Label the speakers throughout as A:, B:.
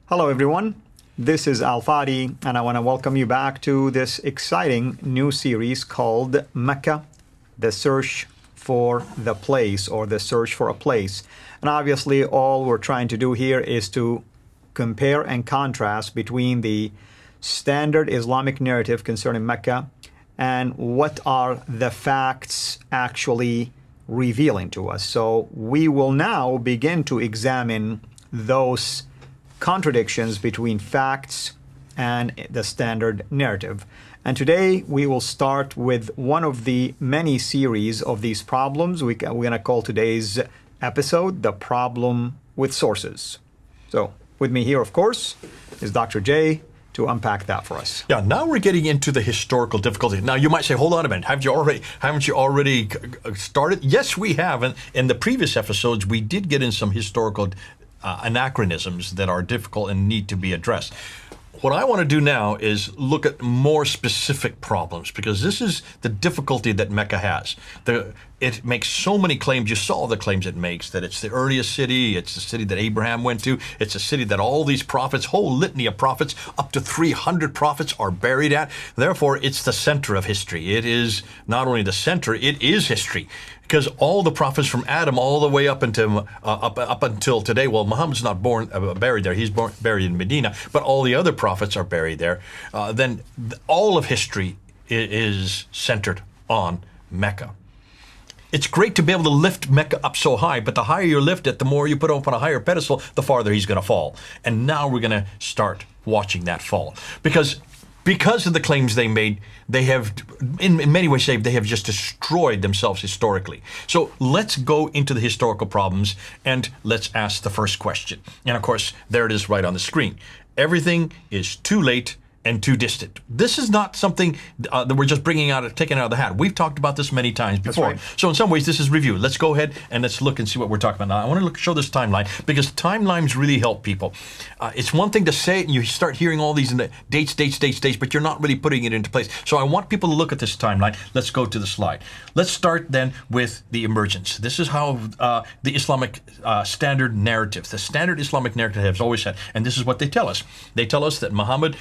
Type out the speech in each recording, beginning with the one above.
A: Hello everyone, this is Fadi and I want to welcome you back to this exciting new series called Mecca, the search for the place or the search for a place. And obviously all we're trying to do here is to compare and contrast between the standard Islamic narrative concerning Mecca and what are the facts actually revealing to us. So we will now begin to examine those contradictions between facts and the standard narrative. And today we will start with one of the many series of these problems. We're going to call today's episode The Problem with Sources. So with me here, of course, is Dr. J to unpack that for us.
B: Yeah, now we're getting into the historical difficulty. Now you might say, hold on a minute, haven't you already started? Yes, we have. And in the previous episodes, we did get in some historical anachronisms that are difficult and need to be addressed. What I want to do now is look at more specific problems, because this is the difficulty that Mecca has. It makes so many claims. You saw the claims it makes, that it's the earliest city, it's the city that Abraham went to, it's a city that all these prophets, whole litany of prophets, up to 300 prophets are buried at. Therefore, it's the center of history. It is not only the center, it is history. Because all the prophets from Adam all the way up until today, well, Muhammad's not buried there, he's buried in Medina, but all the other prophets are buried there. Then all of history is centered on Mecca. It's great to be able to lift Mecca up so high, but the higher you lift it, the more you put him up on a higher pedestal, the farther he's going to fall. And now we're going to start watching that fall. Because of the claims they made, they have, in many ways, they have just destroyed themselves historically. So let's go into the historical problems and let's ask the first question. And of course, there it is right on the screen. Everything is too late and too distant. This is not something that we're just taking out of the hat. We've talked about this many times before.
A: That's right.
B: So in some ways, this is review. Let's go ahead and let's look and see what we're talking about. Now, I want to show this timeline because timelines really help people. It's one thing to say it and you start hearing all these dates, but you're not really putting it into place. So I want people to look at this timeline. Let's go to the slide. Let's start then with the emergence. This is how the Islamic standard narrative, the standard Islamic narrative has always said, and this is what they tell us. They tell us that Muhammad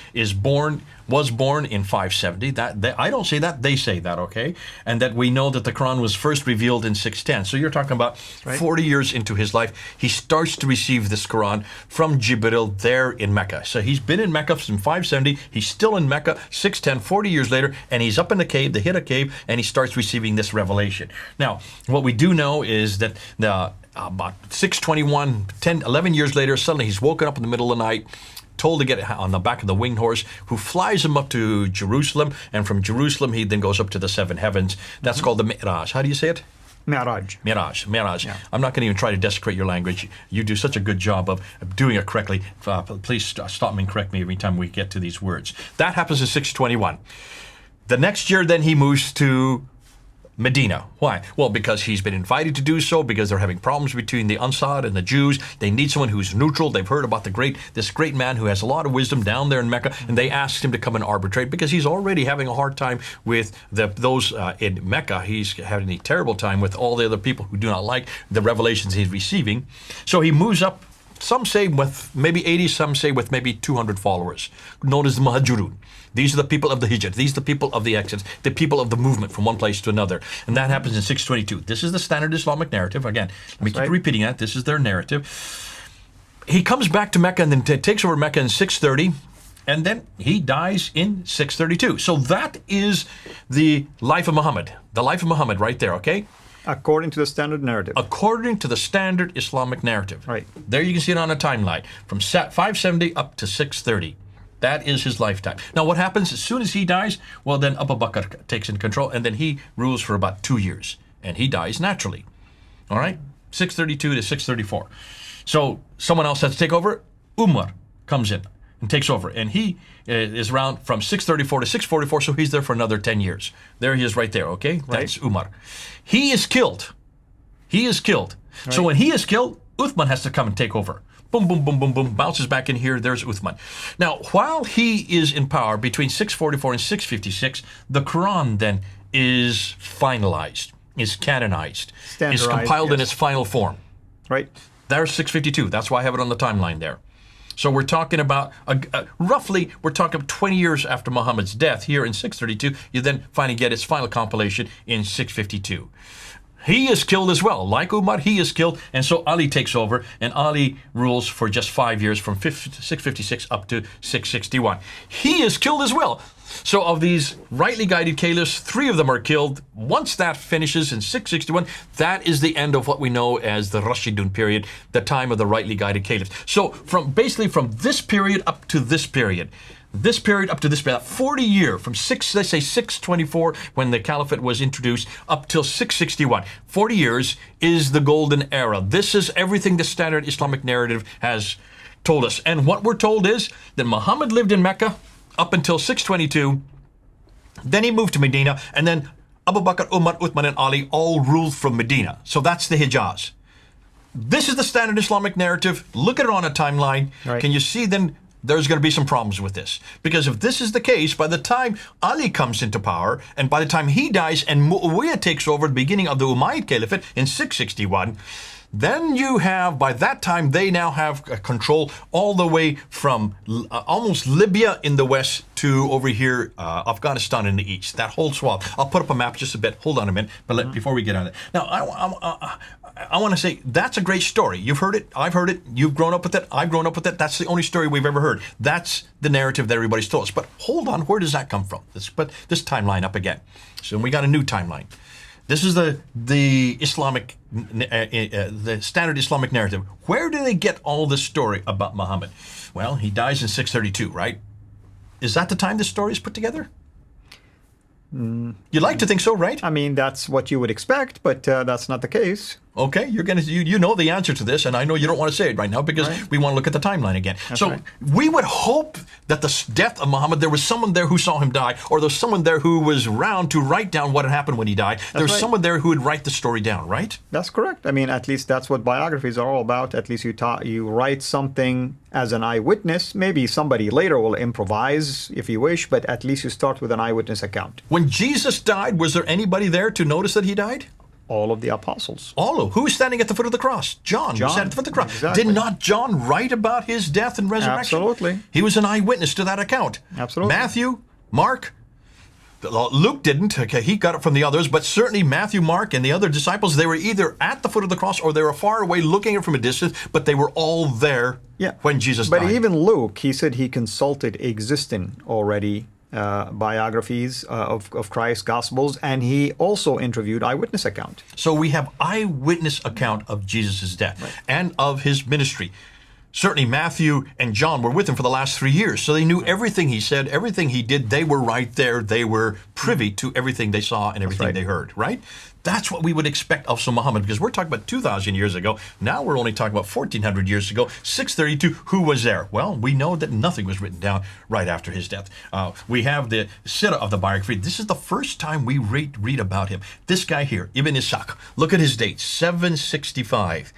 B: was born in 570. I don't say that, they say that, okay? And that we know that the Quran was first revealed in 610. So you're talking about 40 years into his life, he starts to receive this Quran from Jibril there in Mecca. So he's been in Mecca since 570, he's still in Mecca, 610, 40 years later, and he's up in the cave, they hit a cave, and he starts receiving this revelation. Now, what we do know is that about 621, 11 years later, suddenly he's woken up in the middle of the night, told to get on the back of the winged horse, who flies him up to Jerusalem, and from Jerusalem he then goes up to the seven heavens. That's called the Mi'raj. How do you say it?
A: Mi'raj.
B: Yeah. I'm not going to even try to desecrate your language. You do such a good job of doing it correctly. Please stop me and correct me every time we get to these words. That happens in 621. The next year then he moves to Medina. Why? Well, because he's been invited to do so, because they're having problems between the Ansar and the Jews. They need someone who's neutral. They've heard about this great man who has a lot of wisdom down there in Mecca, and they asked him to come and arbitrate because he's already having a hard time with those in Mecca. He's having a terrible time with all the other people who do not like the revelations he's receiving. So he moves up, some say with maybe 80, some say with maybe 200 followers, known as the Muhajirun. These are the people of the Hijrah. These are the people of the Exodus, the people of the movement from one place to another. And that happens in 622. This is the standard Islamic narrative. Again, let me keep repeating that. This is their narrative. He comes back to Mecca and then takes over Mecca in 630. And then he dies in 632. So that is the life of Muhammad. The life of Muhammad right there, okay?
A: According to the standard narrative.
B: According to the standard Islamic narrative.
A: Right.
B: There you can see it on a timeline. From 570 up to 630. That is his lifetime. Now what happens as soon as he dies? Well, then Abu Bakr takes in control, and then he rules for about 2 years. And he dies naturally. All right? 632 to 634. So someone else has to take over. Umar comes in and takes over. And he is around from 634 to 644, so he's there for another 10 years. There he is right there, okay? That's Umar. He is killed. Right. So when he is killed, Uthman has to come and take over. Boom, boom, boom, boom, boom, bounces back in here, there's Uthman. Now, while he is in power between 644 and 656, the Quran then is finalized, is canonized, is compiled in its final form.
A: Right.
B: There's 652, that's why I have it on the timeline there. So we're talking about, roughly, we're talking 20 years after Muhammad's death here in 632. You then finally get its final compilation in 652. He is killed as well. Like Umar, he is killed. And so Ali takes over, and Ali rules for just 5 years from 656 up to 661. He is killed as well. So of these rightly guided caliphs, 3 of them are killed. Once that finishes in 661, that is the end of what we know as the Rashidun period, the time of the rightly guided caliphs. So basically from this period up to this period, up to this period, 40 year, from let's say 624 when the caliphate was introduced up till 661, 40 years is the golden era. This is everything the standard Islamic narrative has told us. And what we're told is that Muhammad lived in Mecca up until 622, then he moved to Medina, and then Abu Bakr, Umar, Uthman, and Ali all ruled from Medina. So that's the Hijaz. This is the standard Islamic narrative. Look at it on a timeline.
A: Right.
B: Can you see then there's going to be some problems with this? Because if this is the case, by the time Ali comes into power, and by the time he dies and Muawiyah takes over the beginning of the Umayyad Caliphate in 661, then you have, by that time, they now have control all the way from almost Libya in the west to over here, Afghanistan in the east, that whole swath. I'll put up a map just a bit. Hold on a minute, but before we get on it. Now, I want to say, that's a great story. You've heard it, I've heard it, you've grown up with it, I've grown up with it. That's the only story we've ever heard. That's the narrative that everybody's told us. But hold on, where does that come from? Let's put this timeline up again. So we got a new timeline. This is the Islamic, the standard Islamic narrative. Where do they get all this story about Muhammad? Well, he dies in 632, right? Is that the time this story is put together? You'd like to think so, right?
A: I mean, that's what you would expect, but that's not the case.
B: Okay, you know the answer to this, and I know you don't want to say it right now because we want to look at the timeline again.
A: That's
B: so
A: right.
B: we would hope that the death of Muhammad, there was someone there who saw him die, or there was someone there who was around to write down what had happened when he died. There was someone there who would write the story down, right?
A: That's correct. I mean, at least that's what biographies are all about. At least you write something as an eyewitness. Maybe somebody later will improvise if you wish, but at least you start with an eyewitness account.
B: When Jesus died, was there anybody there to notice that he died?
A: All of the apostles.
B: All of who was standing at the foot of the cross? John was standing at the foot of the cross.
A: Exactly.
B: Did not John write about his death and resurrection?
A: Absolutely.
B: He was an eyewitness to that account.
A: Absolutely.
B: Matthew, Mark, Luke didn't. Okay, he got it from the others, but certainly Matthew, Mark, and the other disciples, they were either at the foot of the cross or they were far away looking at it from a distance, but they were all there when Jesus died.
A: But even Luke, he said he consulted existing already biographies of Christ's Gospels, and he also interviewed eyewitness account.
B: So we have eyewitness account of Jesus' death and of his ministry. Certainly Matthew and John were with him for the last 3 years, so they knew everything he said, everything he did. They were right there. They were privy to everything they saw and everything they heard, right? That's what we would expect of Muhammad, because we're talking about 2,000 years ago. Now we're only talking about 1,400 years ago, 632. Who was there? Well, we know that nothing was written down right after his death. We have the CIRA of the biography. This is the first time we read about him. This guy here, Ibn Ishaq. Look at his date, 765.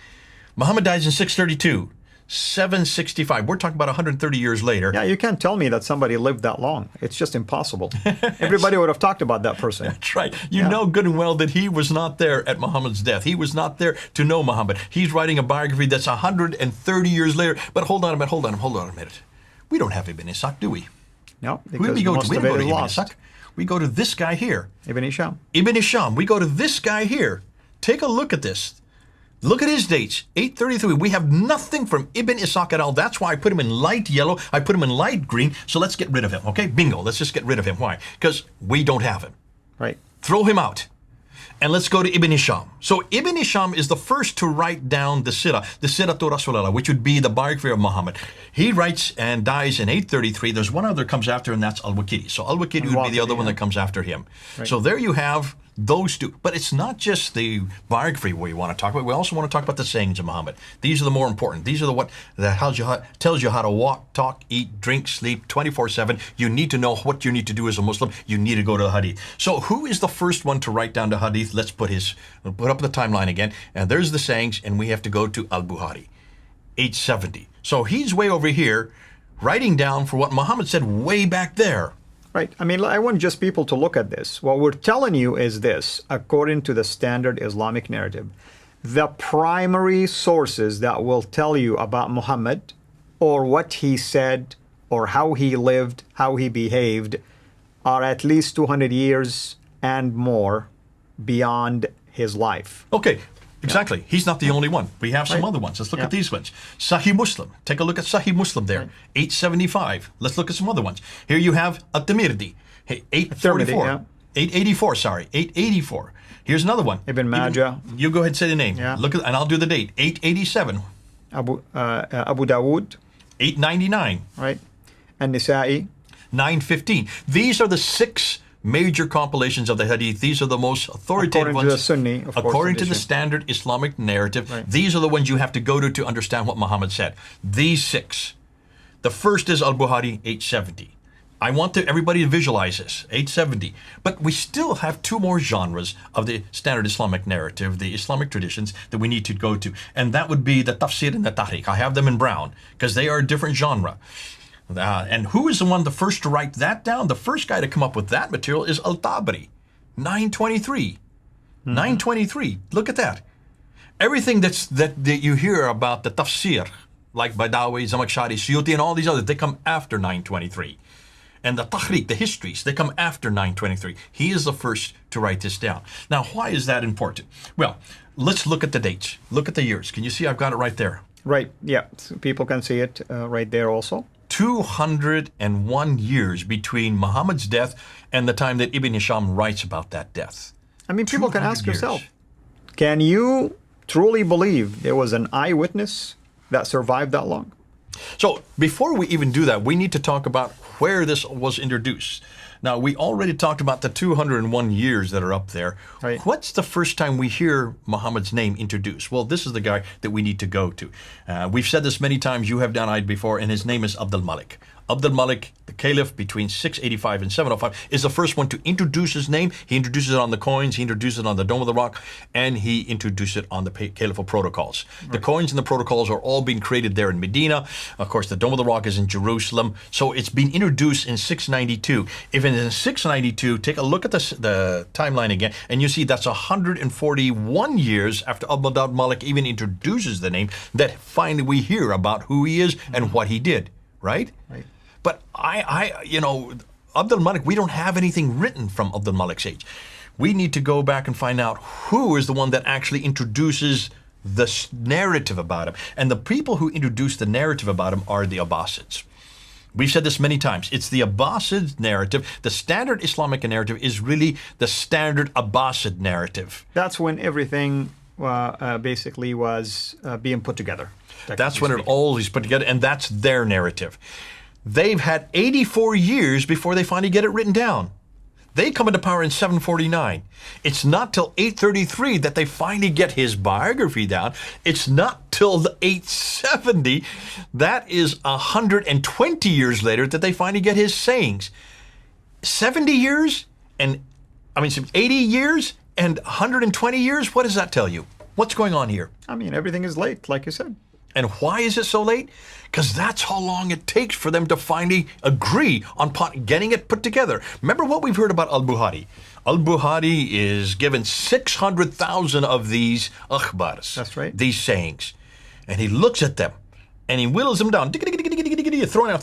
B: Muhammad dies in 632. 765. We're talking about 130 years later.
A: Yeah, you can't tell me that somebody lived that long. It's just impossible. Everybody would have talked about that person.
B: That's right. You know good and well that he was not there at Muhammad's death. He was not there to know Muhammad. He's writing a biography that's 130 years later. But hold on a minute. We don't have Ibn Ishaq, do we?
A: No,
B: We
A: because
B: don't
A: most
B: go
A: of
B: to
A: it is
B: Ibn
A: lost.
B: Ishaq. We go to this guy here.
A: Ibn Hisham.
B: Ibn Hisham. We go to this guy here. Take a look at this. Look at his dates, 833. We have nothing from Ibn Ishaq at all. That's why I put him in light yellow. I put him in light green. So let's get rid of him, okay? Bingo. Let's just get rid of him. Why? Because we don't have him.
A: Right.
B: Throw him out. And let's go to Ibn Hisham. So Ibn Hisham is the first to write down the CIRA to Rasulullah, which would be the biography of Muhammad. He writes and dies in 833. There's one other comes after, and that's Al-Waqidi. So Al-Waqidi would be the other one that comes after him. Right. So there you have those two. But it's not just the biography we want to talk about. We also want to talk about the sayings of Muhammad. These are the more important. These are what tells you how to walk, talk, eat, drink, sleep 24/7. You need to know what you need to do as a Muslim. You need to go to the Hadith. So who is the first one to write down the Hadith? Let's put up the timeline again. And there's the sayings, and we have to go to Al-Bukhari, 870. So he's way over here writing down for what Muhammad said way back there.
A: Right. I mean, I want just people to look at this. What we're telling you is this, according to the standard Islamic narrative, the primary sources that will tell you about Muhammad or what he said, or how he lived, how he behaved, are at least 200 years and more beyond his life.
B: Okay, exactly. He's not the only one. We have some other ones. Let's look at these ones. Sahih Muslim. Take a look at Sahih Muslim there. 875. Let's look at some other ones. Here you have At-Tirmidhi. 844. 884, sorry. 884. Here's another one.
A: Ibn Majah.
B: You go ahead and say the name.
A: Yeah.
B: Look at, and I'll do the date. 887.
A: Abu Dawood.
B: 899.
A: Right? And Nisa'i.
B: 915. These are the 6 major compilations of the hadith. These are the most authoritative
A: According
B: ones.
A: to the Sunni, of course,
B: according to the
A: edition.
B: standard Islamic narrative.
A: Right.
B: These are the ones you have to go to understand what Muhammad said. These 6. The first is Al-Bukhari, 870. I want everybody to visualize this, 870. But we still have 2 more genres of the standard Islamic narrative, the Islamic traditions, that we need to go to. And that would be the tafsir and the tahriq. I have them in brown because they are a different genre. And who is the first to write that down? The first guy to come up with that material is Al-Tabari, 923. 923. Look at that. Everything that you hear about the tafsir, like Badawi, Zamakhshari, Suyuti, and all these others, they come after 923. And the tahriq, the histories, they come after 923. He is the first to write this down. Now, why is that important? Well, let's look at the dates. Look at the years. Can you see I've got it right there?
A: Right, yeah. So people can see it right there also.
B: 201 years between Muhammad's death and the time that Ibn Hisham writes about that death.
A: I mean, people can ask
B: 200 years.
A: yourself, can you truly believe there was an eyewitness that survived that long?
B: So before we even do that, we need to talk about where this was introduced. Now, we already talked about the 201 years that are up there.
A: Right.
B: What's the first time we hear Muhammad's name introduced? Well, this is the guy that we need to go to. We've said this many times. You have done it before, and his name is Abdul Malik. Abdul Malik, the caliph between 685 and 705, is the first one to introduce his name. He introduces it on the coins, he introduces it on the Dome of the Rock, and he introduced it on the caliphal protocols. Right. The coins and the protocols are all being created there in Medina. Of course, the Dome of the Rock is in Jerusalem. So it's been introduced in 692. If in 692, take a look at the timeline again, and you see that's 141 years after Abdul Malik even introduces the name that finally we hear about who he is and what he did, right?
A: Right.
B: But Abdul Malik, we don't have anything written from Abdul Malik's age. We need to go back and find out who is the one that actually introduces the narrative about him. And the people who introduce the narrative about him are the Abbasids. We've said this many times. It's the Abbasid narrative. The standard Islamic narrative is really the standard Abbasid narrative.
A: That's when everything basically was being put together.
B: That's when it all is put together, and that's their narrative. They've had 84 years before they finally get it written down. They come into power in 749. It's not till 833 that they finally get his biography down. It's not till the 870, that is 120 years later, that they finally get his sayings. 70 years and, 80 years and 120 years? What does that tell you? What's going on here?
A: I mean, everything is late, like you said.
B: And why is it so late? Because that's how long it takes for them to finally agree on getting it put together. Remember what we've heard about Al-Bukhari. Al-Bukhari is given 600,000 of these akhbars.
A: That's right.
B: These sayings. And he looks at them and he whittles them down. Throwing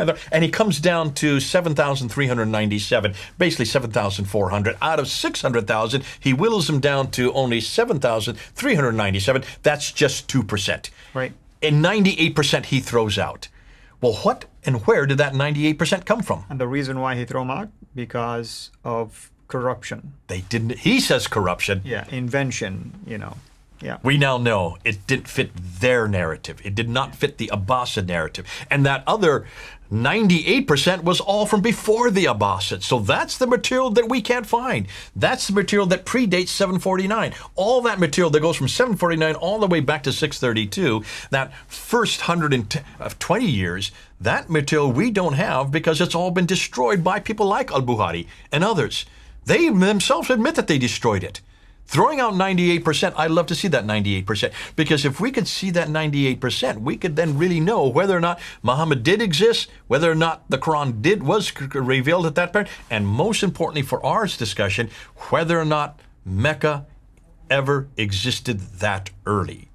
B: out. And he comes down to 7,397, basically 7,400. Out of 600,000, he whittles them down to only 7,397. That's just 2%.
A: Right.
B: And 98% he throws out. Well, what and where did that 98% come from?
A: And the reason why he threw them out? Because of corruption.
B: They didn't, he says corruption.
A: Yeah, invention, Yeah.
B: We now know it didn't fit their narrative. It did not fit the Abbasid narrative. And that other 98% was all from before the Abbasids. So that's the material that we can't find. That's the material that predates 749. All that material that goes from 749 all the way back to 632, that first 120 years, that material we don't have because it's all been destroyed by people like Al-Bukhari and others. They themselves admit that they destroyed it. Throwing out 98%, I'd love to see that 98%. Because if we could see that 98%, we could then really know whether or not Muhammad did exist, whether or not the Quran was revealed at that point, and most importantly for our discussion, whether or not Mecca ever existed that early.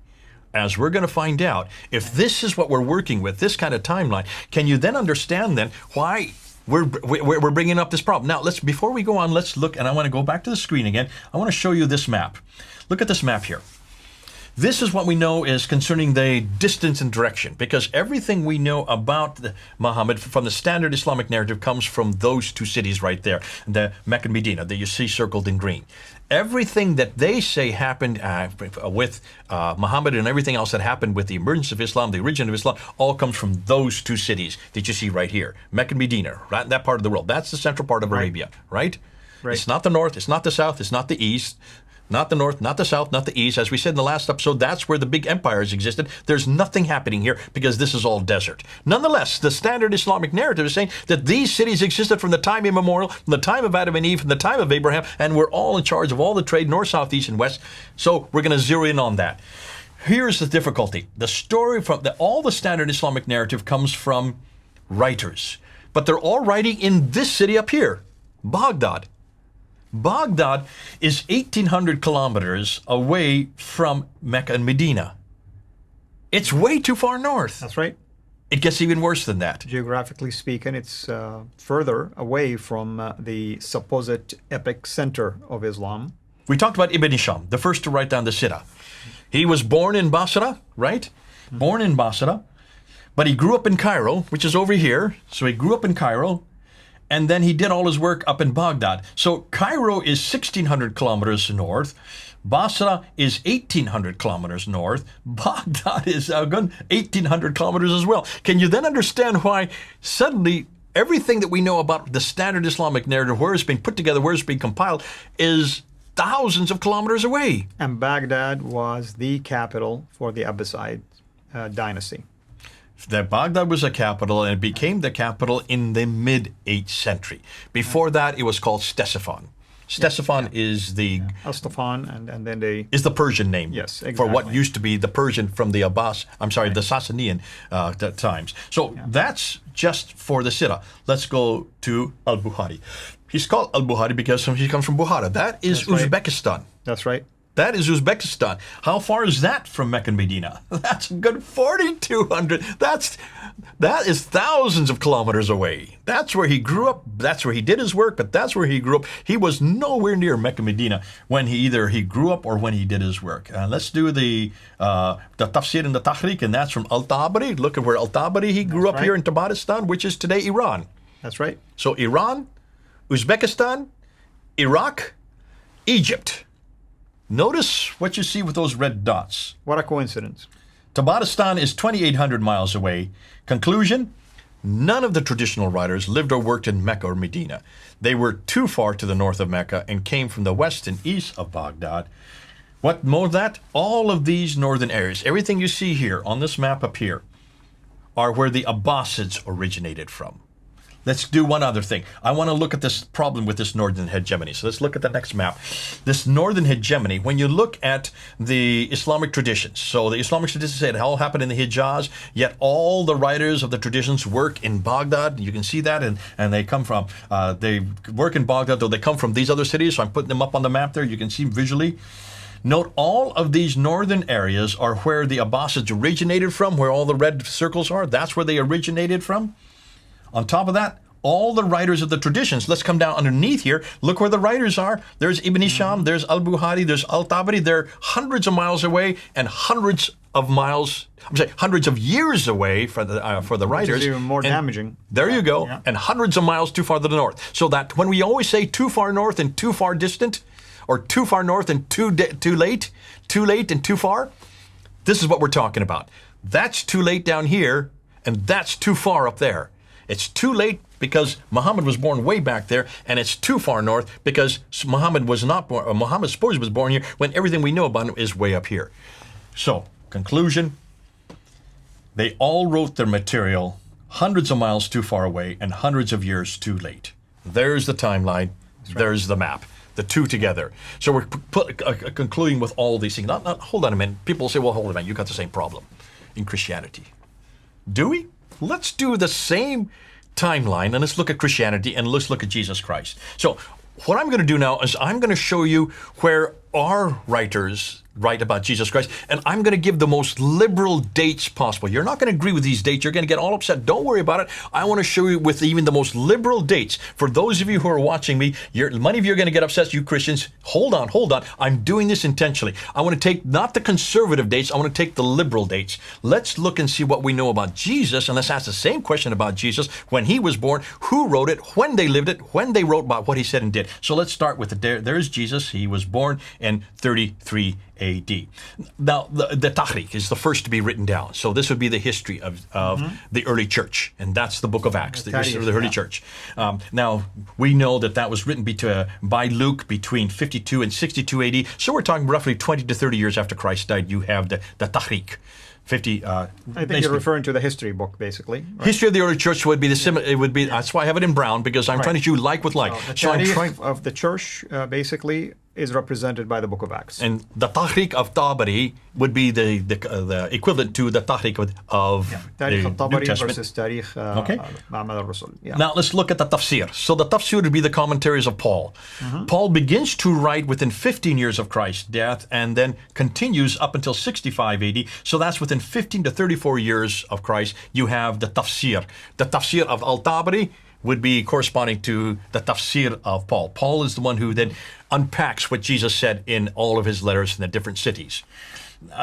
B: as we're going to find out, if this is what we're working with, this kind of timeline, can you then understand then why we're bringing up this problem? Now, before we go on, let's look, and I want to go back to the screen again. I want to show you this map. Look at this map here. This is what we know is concerning the distance and direction, because everything we know about Muhammad from the standard Islamic narrative comes from those two cities right there, the Mecca and Medina, that you see circled in green. Everything that they say happened with Muhammad and everything else that happened with the emergence of Islam, the origin of Islam, all comes from those two cities that you see right here, Mecca and Medina, right? That part of the world. That's the central part of Arabia, right? It's not the north, it's not the south, it's not the east. Not the north, not the south, not the east. As we said in the last episode, that's where the big empires existed. There's nothing happening here because this is all desert. Nonetheless, the standard Islamic narrative is saying that these cities existed from the time immemorial, from the time of Adam and Eve, from the time of Abraham, and we're all in charge of all the trade, north, south, east, and west. So we're going to zero in on that. Here's the difficulty. The story from all the standard Islamic narrative comes from writers, but they're all writing in this city up here, Baghdad. Baghdad is 1,800 kilometers away from Mecca and Medina. It's way too far north.
A: That's right.
B: It gets even worse than that.
A: Geographically speaking, it's further away from the supposed epic center of Islam.
B: We talked about Ibn Hisham, the first to write down the CIRA. He was born in Basra, right? Born in Basra, but he grew up in Cairo, which is over here. So he grew up in Cairo. And then he did all his work up in Baghdad. So Cairo is 1,600 kilometers north. Basra is 1,800 kilometers north. Baghdad is 1,800 kilometers as well. Can you then understand why suddenly everything that we know about the standard Islamic narrative, where it's been put together, where it's been compiled, is thousands of kilometers away?
A: And Baghdad was the capital for the Abbasid dynasty.
B: That Baghdad was a capital, and it became the capital in the mid-8th century. Before that, it was called Ctesiphon. Ctesiphon is the
A: Astafan, and then they
B: is the Persian name.
A: Yes, exactly.
B: For what used to be the Persian from the the Sassanian times. So that's just for the CIRA. Let's go to Al-Bukhari. He's called Al-Bukhari because he comes from Bukhara. That is Uzbekistan.
A: That's right.
B: That is Uzbekistan. How far is that from Mecca and Medina? That's a good 4,200. That is thousands of kilometers away. That's where he grew up. That's where he did his work, but that's where he grew up. He was nowhere near Mecca and Medina when he grew up or when he did his work. Let's do the tafsir and the tahriq, and that's from Al-Tabari. Look at where Al-Tabari, he grew up here in Tabaristan, which is today Iran.
A: That's right.
B: So Iran, Uzbekistan, Iraq, Egypt. Notice what you see with those red dots.
A: What a coincidence.
B: Tabaristan is 2,800 miles away. Conclusion, none of the traditional writers lived or worked in Mecca or Medina. They were too far to the north of Mecca and came from the west and east of Baghdad. What more than that? All of these northern areas, everything you see here on this map up here, are where the Abbasids originated from. Let's do one other thing. I want to look at this problem with this northern hegemony. So let's look at the next map. This northern hegemony, when you look at the Islamic traditions, so the Islamic traditions say it all happened in the Hijaz, yet all the writers of the traditions work in Baghdad. You can see that, and they come from, they work in Baghdad, though they come from these other cities, so I'm putting them up on the map there. You can see visually. Note all of these northern areas are where the Abbasids originated from, where all the red circles are. That's where they originated from. On top of that, all the writers of the traditions, let's come down underneath here. Look where the writers are. There's Ibn Hisham, there's Al-Bukhari, there's Al-Tabari. They're hundreds of miles away and hundreds of years away for the writers.
A: Which is even more damaging.
B: There you go. Yeah. And hundreds of miles too far to the north. So that when we always say too far north and too far distant, or too far north and too late and too far, this is what we're talking about. That's too late down here, and that's too far up there. It's too late because Muhammad was born way back there, and it's too far north because Muhammad was not born, or Muhammad supposedly was born here when everything we know about him is way up here. So, conclusion, they all wrote their material hundreds of miles too far away and hundreds of years too late. There's the timeline, there's the map, the two together. So we're concluding with all these things. Hold on a minute. People will say, well, hold on a minute, you got the same problem in Christianity. Do we? Let's do the same timeline, and let's look at Christianity, and let's look at Jesus Christ. So what I'm going to do now is I'm going to show you where our writers write about Jesus Christ, and I'm going to give the most liberal dates possible. You're not going to agree with these dates. You're going to get all upset. Don't worry about it. I want to show you with even the most liberal dates. For those of you who are watching me, many of you are going to get upset, you Christians. Hold on. I'm doing this intentionally. I want to take not the conservative dates. I want to take the liberal dates. Let's look and see what we know about Jesus, and let's ask the same question about Jesus: when he was born, who wrote it, when they lived it, when they wrote about what he said and did. So let's start with there's Jesus. He was born in 33 AD. Now, the Tahrik is the first to be written down. So this would be the history of the early church, and that's the book of Acts, the history of the early church. Now, we know that was written by Luke between 52 and 62 AD. So we're talking roughly 20 to 30 years after Christ died. You have the Tahrik. I
A: think you're referring to the history book, basically. Right?
B: History of the early church would be the similar. It would be. That's why I have it in brown, because I'm trying to do like with like.
A: The Tarikh of the church, basically, is represented by the book of Acts.
B: And the Tahrik of Tabari would be the equivalent to the Tahrik of
A: Tarikh
B: the
A: al-Tabari
B: New Testament.
A: versus Tarikh Muhammad al-Rasul.
B: Now let's look at the tafsir. So the tafsir would be the commentaries of Paul. Paul begins to write within 15 years of Christ's death, and then continues up until 65 AD. So that's within 15 to 34 years of Christ. You have the tafsir. The tafsir of al-Tabari would be corresponding to the tafsir of Paul. Paul is the one who then unpacks what Jesus said in all of his letters in the different cities.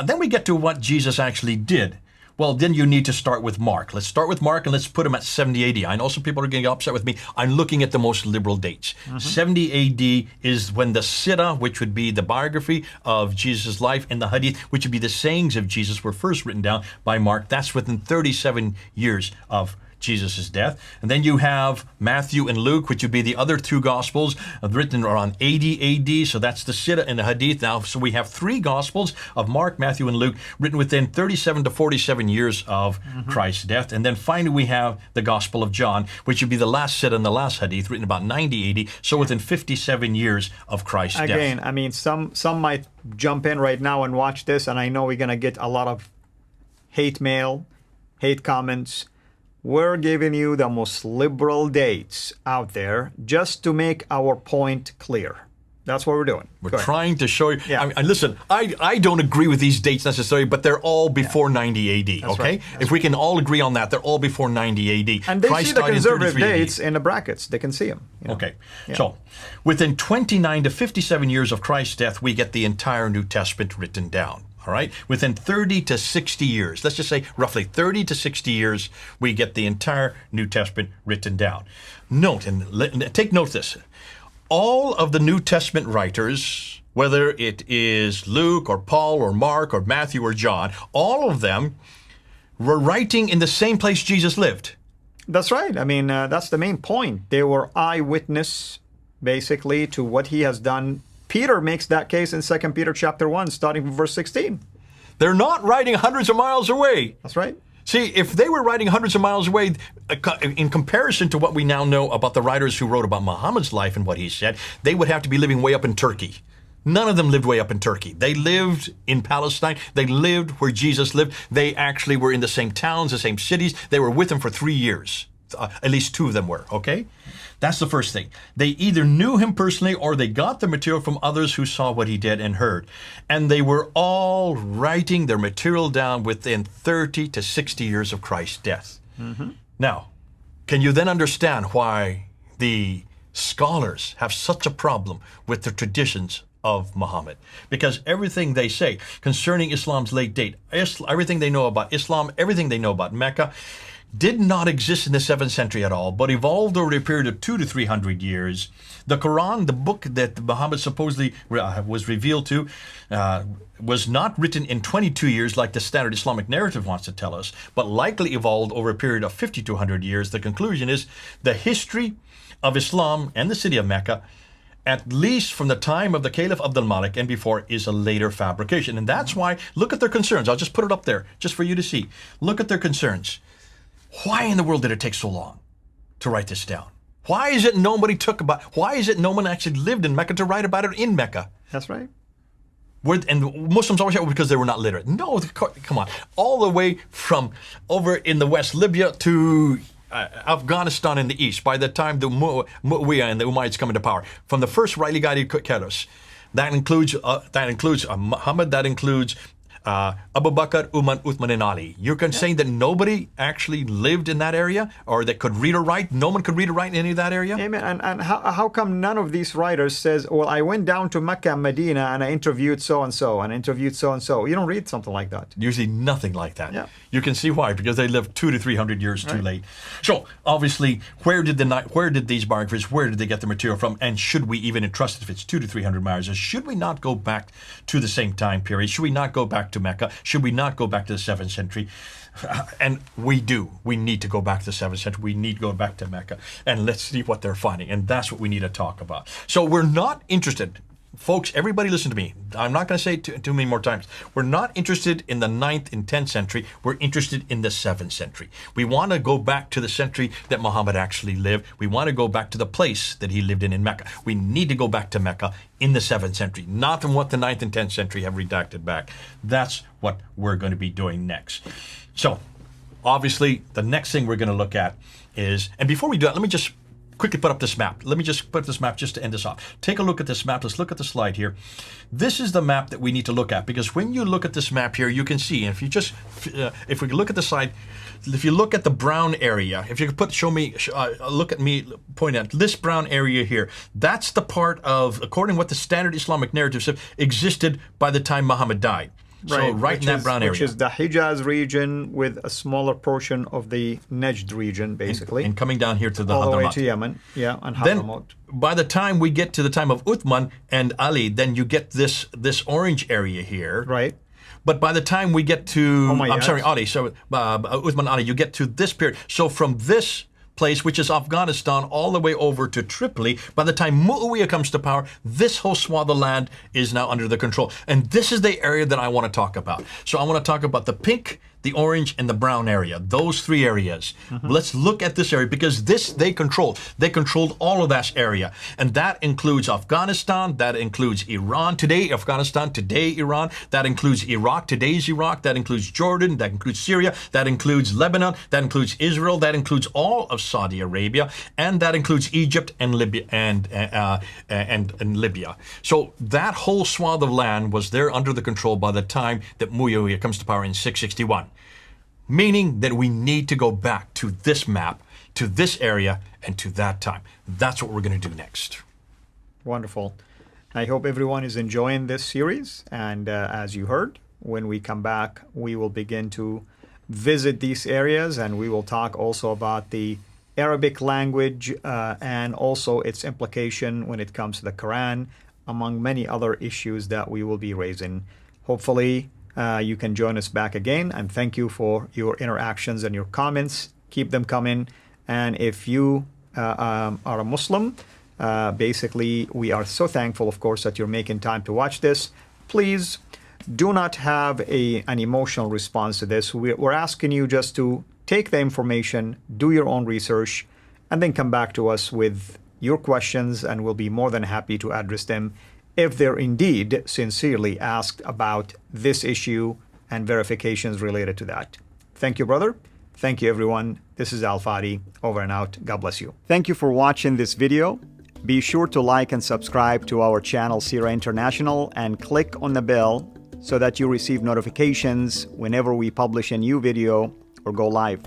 B: Then we get to what Jesus actually did. Well, then you need to start with Mark. Let's start with Mark, and let's put him at 70 AD. I know some people are going to get upset with me. I'm looking at the most liberal dates. 70 AD is when the CIRA, which would be the biography of Jesus' life, and the Hadith, which would be the sayings of Jesus, were first written down by Mark. That's within 37 years of Jesus' death. And then you have Matthew and Luke, which would be the other two Gospels, written around 80 AD. So that's the CIRA and the Hadith. Now, so we have three Gospels of Mark, Matthew, and Luke, written within 37 to 47 years of Christ's death. And then finally, we have the Gospel of John, which would be the last CIRA and the last Hadith, written about 90 AD. So within 57 years of Christ's death.
A: Again, I mean, some might jump in right now and watch this, and I know we're going to get a lot of hate mail, hate comments. We're giving you the most liberal dates out there just to make our point clear. That's what we're doing.
B: We're trying to show you. Yeah. And listen, I don't agree with these dates necessarily, but they're all before 90 AD,
A: That's
B: okay?
A: Right.
B: If we can all agree on that, they're all before 90 AD.
A: And they
B: Christ
A: see the
B: died in
A: conservative
B: 33 AD.
A: dates in the brackets. They can see them.
B: Okay. So within 29 to 57 years of Christ's death, we get the entire New Testament written down. All right, within 30 to 60 years, let's just say roughly 30 to 60 years, we get the entire New Testament written down. Note, and take note of this, all of the New Testament writers, whether it is Luke or Paul or Mark or Matthew or John, all of them were writing in the same place Jesus lived.
A: That's right. I mean, that's the main point. They were eyewitness, basically, to what he has done. Peter makes that case in 2 Peter chapter 1, starting from verse 16.
B: They're not writing hundreds of miles away.
A: That's right.
B: See, if they were writing hundreds of miles away, in comparison to what we now know about the writers who wrote about Muhammad's life and what he said, they would have to be living way up in Turkey. None of them lived way up in Turkey. They lived in Palestine. They lived where Jesus lived. They actually were in the same towns, the same cities. They were with him for 3 years. At least two of them were, okay? That's the first thing. They either knew him personally or they got the material from others who saw what he did and heard. And they were all writing their material down within 30 to 60 years of Christ's death. Now, can you then understand why the scholars have such a problem with the traditions of Muhammad? Because everything they say concerning Islam's late date, everything they know about Islam, everything they know about Mecca, did not exist in the 7th century at all, but evolved over a period of 200 to 300 years. The Quran, the book that Muhammad supposedly was revealed to, was not written in 22 years like the standard Islamic narrative wants to tell us, but likely evolved over a period of 50 to 100 years. The conclusion is the history of Islam and the city of Mecca, at least from the time of the Caliph Abdul Malik and before, is a later fabrication. And that's why, look at their concerns. I'll just put it up there just for you to see. Look at their concerns. Why in the world did it take so long to write this down? Why is it no one actually lived in Mecca to write about it in Mecca?
A: That's right.
B: And Muslims always say, because they were not literate. No, come on. All the way from over in the West, Libya, to Afghanistan in the East, by the time the Muawiyah and the Umayyads come into power, from the first rightly guided caliphs, That includes Muhammad. That includes Abu Bakr, Umar, Uthman, and Ali. You're saying that nobody actually lived in that area, or that could read or write? No one could read or write in any of that area?
A: Amen. And how come none of these writers says, well, I went down to Mecca and Medina and I interviewed so-and-so and interviewed so-and-so? You don't read something like that.
B: Usually nothing like that.
A: Yeah.
B: You can see why, because they lived 200 to 300 years too late. So obviously, where did these biographers, where did they get the material from? And should we even entrust it if it's 200 to 300 miles? Should we not go back to the same time period? Should we not go back to Mecca? Should we not go back to the 7th century? And we do. We need to go back to the 7th century. We need to go back to Mecca. And let's see what they're finding. And that's what we need to talk about. So we're not interested. Folks, everybody listen to me. I'm not going to say it too many more times. We're not interested in the 9th and 10th century. We're interested in the 7th century. We want to go back to the century that Muhammad actually lived. We want to go back to the place that he lived in Mecca. We need to go back to Mecca in the 7th century, not in what the 9th and 10th century have redacted back. That's what we're going to be doing next. So, obviously, the next thing we're going to look at is, and before we do that, let me just quickly put up this map. Let me just put up this map just to end this off. Take a look at this map. Let's look at the slide here. This is the map that we need to look at, because when you look at this map here, you can see, and if you just, if we look at the side, if you look at the brown area, if you could look at me, point at this brown area here, that's the part of, according to what the standard Islamic narratives have, existed by the time Muhammad died. So right in that brown area.
A: Which is the Hijaz region with a smaller portion of the Najd region, basically.
B: And coming down here to the
A: all the way
B: Hadramaut.
A: to Yemen, yeah, and
B: Then,
A: Hadramaut.
B: by the time we get to the time of Uthman and Ali, then you get this orange area here.
A: Right.
B: But by the time we get to,
A: Umayyads.
B: Ali, so Uthman Ali, you get to this period. So from this place, which is Afghanistan, all the way over to Tripoli, by the time Muawiyah comes to power, this whole swath of land is now under the control. And this is the area that I want to talk about. So I want to talk about the pink, the orange, and the brown area. Those three areas. Let's look at this area, because this they controlled. They controlled all of that area. And that includes Afghanistan, that includes Iran, today Afghanistan, today Iran, that includes Iraq, today's Iraq, that includes Jordan, that includes Syria, that includes Lebanon, that includes Israel, that includes all of Saudi Arabia, and that includes Egypt and Libya and Libya. So that whole swath of land was there under the control by the time that Muawiyah comes to power in 661. Meaning that we need to go back to this map, to this area, and to that time. That's what we're going to do next.
A: Wonderful. I hope everyone is enjoying this series. And as you heard, when we come back, we will begin to visit these areas, and we will talk also about the Arabic language and also its implication when it comes to the Quran, among many other issues that we will be raising. Hopefully, you can join us back again, and thank you for your interactions and your comments. Keep them coming. And if you are a Muslim, basically, we are so thankful, of course, that you're making time to watch this. Please do not have an emotional response to this. We're asking you just to take the information, do your own research, and then come back to us with your questions, and we'll be more than happy to address them if they're indeed sincerely asked about this issue and verifications related to that. Thank you, brother. Thank you, everyone. This is Al-Fadi. Over and out. God bless you. Thank you for watching this video. Be sure to like and subscribe to our channel, CIRA International, and click on the bell so that you receive notifications whenever we publish a new video or go live.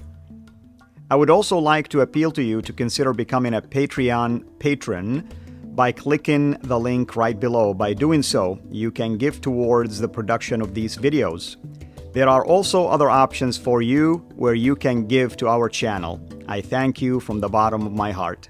A: I would also like to appeal to you to consider becoming a Patreon patron by clicking the link right below. By doing so, you can give towards the production of these videos. There are also other options for you where you can give to our channel. I thank you from the bottom of my heart.